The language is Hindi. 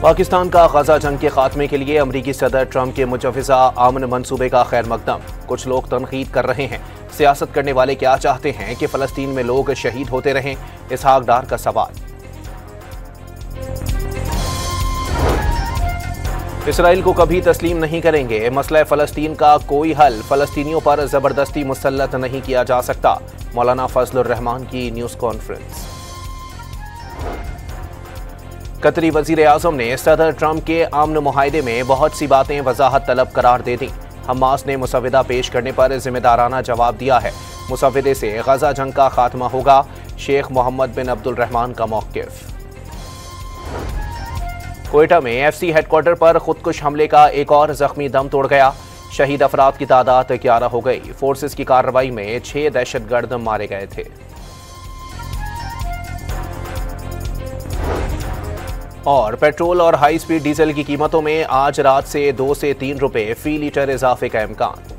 पाकिस्तान का गजा जंग के खात्मे के लिए अमरीकी सदर ट्रंप के मुजव्वज़ा अमन मंसूबे का खैर मकदम। कुछ लोग तनकीद कर रहे हैं, सियासत करने वाले क्या चाहते हैं कि फ़लस्तीन में लोग शहीद होते रहें? इसहाक डार का सवाल। इसराइल को कभी तस्लीम नहीं करेंगे, मसला फ़लस्तीन का कोई हल फ़लस्तीनियों पर ज़बरदस्ती मुसल्लत नहीं किया जा सकता। मौलाना फजलुर रहमान की न्यूज़ कॉन्फ्रेंस। कतरी वज़ीर आज़म ने सदर ट्रंप के अमन मुआहदे में बहुत सी बातें वजाहत तलब करार दे दी। हमास ने मुसव्विदा पेश करने पर जिम्मेदाराना जवाब दिया है। मुसव्विदे से गजा जंग का खात्मा होगा, शेख मोहम्मद बिन अब्दुल रहमान का मौक़िफ़। कोयटा में एफसी हेडक्वार्टर पर खुदकुश हमले का एक और जख्मी दम तोड़ गया। शहीद अफराद की तादाद 11 हो गई। फोर्सेस की कार्रवाई में 6 दहशतगर्द मारे गए थे। और पेट्रोल और हाई स्पीड डीजल की कीमतों में आज रात से 2 से 3 रुपए फी लीटर इजाफे का इम्कान।